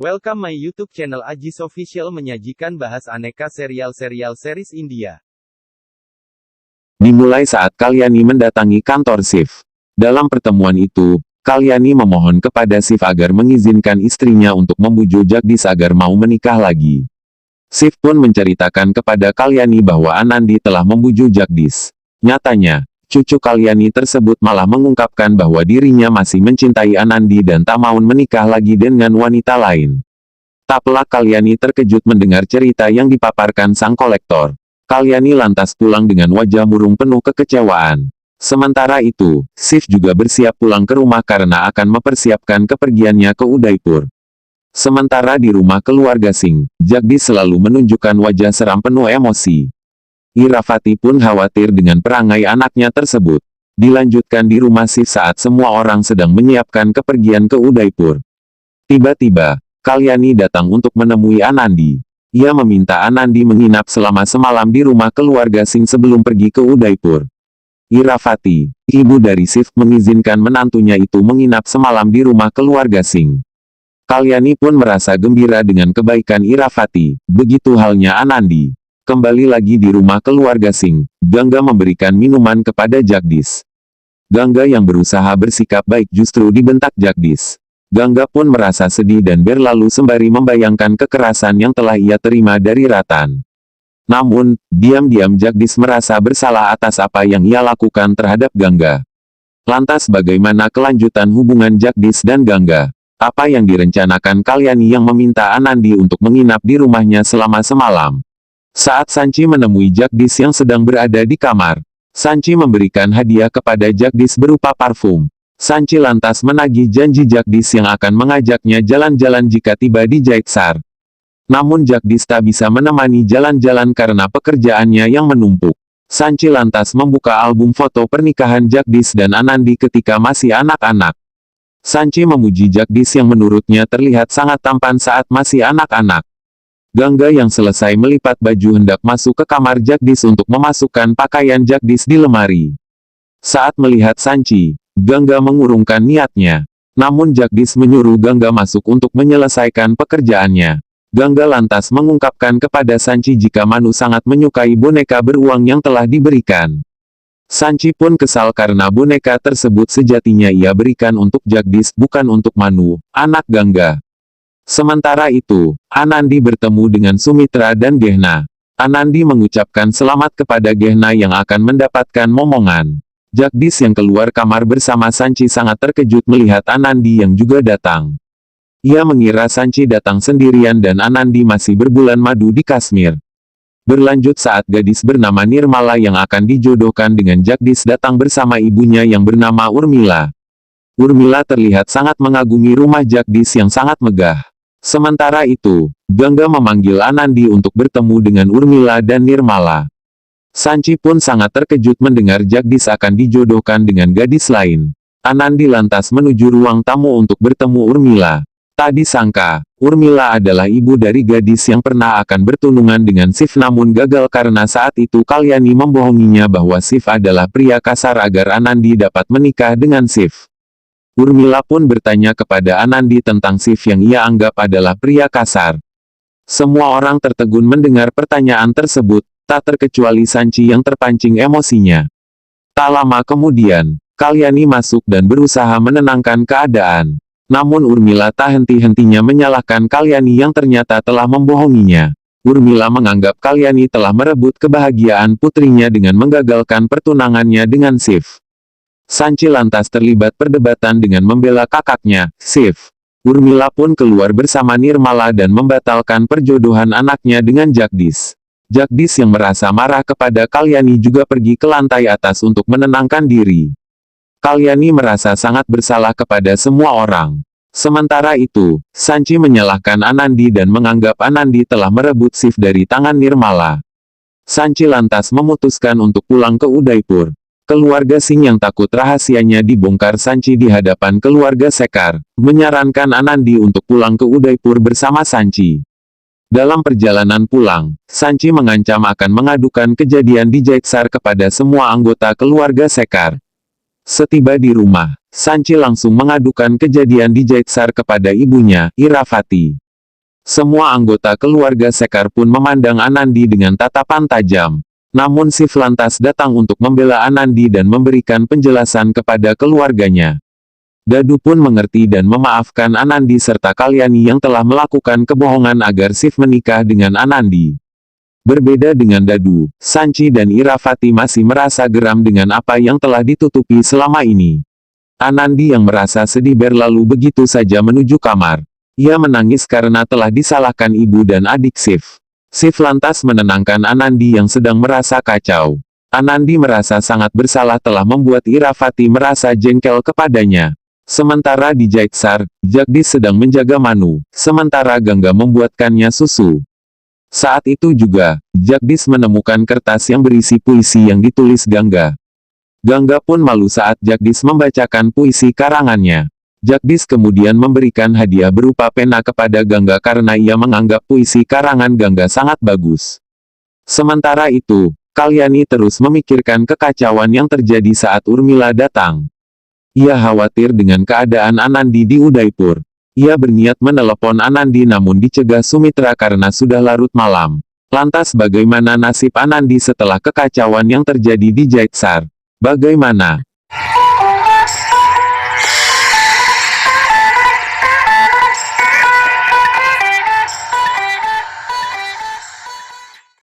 Welcome my YouTube channel Ajis Official menyajikan bahas aneka serial-serial series India. Dimulai saat Kalyani mendatangi kantor Shiv. Dalam pertemuan itu, Kalyani memohon kepada Shiv agar mengizinkan istrinya untuk membujuk Jagdish agar mau menikah lagi. Shiv pun menceritakan kepada Kalyani bahwa Anandi telah membujuk Jagdish. Nyatanya, cucu Kalyani tersebut malah mengungkapkan bahwa dirinya masih mencintai Anandi dan tak mau menikah lagi dengan wanita lain. Tak pelak Kalyani terkejut mendengar cerita yang dipaparkan sang kolektor. Kalyani lantas pulang dengan wajah murung penuh kekecewaan. Sementara itu, Shiv juga bersiap pulang ke rumah karena akan mempersiapkan kepergiannya ke Udaipur. Sementara di rumah keluarga Singh, Jagdish selalu menunjukkan wajah seram penuh emosi. Iravati pun khawatir dengan perangai anaknya tersebut. Dilanjutkan di rumah Shiv saat semua orang sedang menyiapkan kepergian ke Udaipur. Tiba-tiba, Kalyani datang untuk menemui Anandi. Ia meminta Anandi menginap selama semalam di rumah keluarga Singh sebelum pergi ke Udaipur. Iravati, ibu dari Shiv, mengizinkan menantunya itu menginap semalam di rumah keluarga Singh. Kalyani pun merasa gembira dengan kebaikan Iravati, begitu halnya Anandi. Kembali lagi di rumah keluarga Singh, Gangga memberikan minuman kepada Jagdish. Gangga yang berusaha bersikap baik justru dibentak Jagdish. Gangga pun merasa sedih dan berlalu sembari membayangkan kekerasan yang telah ia terima dari Ratan. Namun, diam-diam Jagdish merasa bersalah atas apa yang ia lakukan terhadap Gangga. Lantas bagaimana kelanjutan hubungan Jagdish dan Gangga? Apa yang direncanakan Kalyani yang meminta Anandi untuk menginap di rumahnya selama semalam? Saat Sanchi menemui Jagdish yang sedang berada di kamar, Sanchi memberikan hadiah kepada Jagdish berupa parfum. Sanchi lantas menagih janji Jagdish yang akan mengajaknya jalan-jalan jika tiba di Jaitsar. Namun Jagdish tak bisa menemani jalan-jalan karena pekerjaannya yang menumpuk. Sanchi lantas membuka album foto pernikahan Jagdish dan Anandi ketika masih anak-anak. Sanchi memuji Jagdish yang menurutnya terlihat sangat tampan saat masih anak-anak. Gangga yang selesai melipat baju hendak masuk ke kamar Jagdish untuk memasukkan pakaian Jagdish di lemari. Saat melihat Sanchi, Gangga mengurungkan niatnya. Namun Jagdish menyuruh Gangga masuk untuk menyelesaikan pekerjaannya. Gangga lantas mengungkapkan kepada Sanchi jika Manu sangat menyukai boneka beruang yang telah diberikan. Sanchi pun kesal karena boneka tersebut sejatinya ia berikan untuk Jagdish bukan untuk Manu, anak Gangga. Sementara itu, Anandi bertemu dengan Sumitra dan Gehna. Anandi mengucapkan selamat kepada Gehna yang akan mendapatkan momongan. Jagdish yang keluar kamar bersama Sanchi sangat terkejut melihat Anandi yang juga datang. Ia mengira Sanchi datang sendirian dan Anandi masih berbulan madu di Kashmir. Berlanjut saat gadis bernama Nirmala yang akan dijodohkan dengan Jagdish datang bersama ibunya yang bernama Urmila. Urmila terlihat sangat mengagumi rumah Jagdish yang sangat megah. Sementara itu, Gangga memanggil Anandi untuk bertemu dengan Urmila dan Nirmala. Sanchi pun sangat terkejut mendengar Jagdish akan dijodohkan dengan gadis lain. Anandi lantas menuju ruang tamu untuk bertemu Urmila. Tak disangka, Urmila adalah ibu dari gadis yang pernah akan bertunangan dengan Shiv namun gagal karena saat itu Kalyani membohonginya bahwa Shiv adalah pria kasar agar Anandi dapat menikah dengan Shiv. Urmila pun bertanya kepada Anandi tentang Shiv yang ia anggap adalah pria kasar. Semua orang tertegun mendengar pertanyaan tersebut, tak terkecuali Sanchi yang terpancing emosinya. Tak lama kemudian, Kalyani masuk dan berusaha menenangkan keadaan. Namun Urmila tak henti-hentinya menyalahkan Kalyani yang ternyata telah membohonginya. Urmila menganggap Kalyani telah merebut kebahagiaan putrinya dengan menggagalkan pertunangannya dengan Shiv. Sanchi lantas terlibat perdebatan dengan membela kakaknya, Shiv. Urmila pun keluar bersama Nirmala dan membatalkan perjodohan anaknya dengan Jagdish. Jagdish yang merasa marah kepada Kalyani juga pergi ke lantai atas untuk menenangkan diri. Kalyani merasa sangat bersalah kepada semua orang. Sementara itu, Sanchi menyalahkan Anandi dan menganggap Anandi telah merebut Shiv dari tangan Nirmala. Sanchi lantas memutuskan untuk pulang ke Udaipur. Keluarga Singh yang takut rahasianya dibongkar Sanchi di hadapan keluarga Sekar, menyarankan Anandi untuk pulang ke Udaipur bersama Sanchi. Dalam perjalanan pulang, Sanchi mengancam akan mengadukan kejadian di Jaitsar kepada semua anggota keluarga Sekar. Setiba di rumah, Sanchi langsung mengadukan kejadian di Jaitsar kepada ibunya, Iravati. Semua anggota keluarga Sekar pun memandang Anandi dengan tatapan tajam. Namun Sif lantas datang untuk membela Anandi dan memberikan penjelasan kepada keluarganya. Dadu pun mengerti dan memaafkan Anandi serta Kalyani yang telah melakukan kebohongan agar Sif menikah dengan Anandi. Berbeda dengan Dadu, Sanchi dan Iravati masih merasa geram dengan apa yang telah ditutupi selama ini. Anandi yang merasa sedih berlalu begitu saja menuju kamar. Ia menangis karena telah disalahkan ibu dan adik Sif. Sif lantas menenangkan Anandi yang sedang merasa kacau. Anandi merasa sangat bersalah telah membuat Iravati merasa jengkel kepadanya. Sementara di Jaitsar, Jagdish sedang menjaga Manu, sementara Gangga membuatkannya susu. Saat itu juga, Jagdish menemukan kertas yang berisi puisi yang ditulis Gangga. Gangga pun malu saat Jagdish membacakan puisi karangannya. Jagdish kemudian memberikan hadiah berupa pena kepada Gangga karena ia menganggap puisi karangan Gangga sangat bagus. Sementara itu, Kalyani terus memikirkan kekacauan yang terjadi saat Urmila datang. Ia khawatir dengan keadaan Anandi di Udaipur. Ia berniat menelepon Anandi namun dicegah Sumitra karena sudah larut malam. Lantas bagaimana nasib Anandi setelah kekacauan yang terjadi di Jaitsar? Bagaimana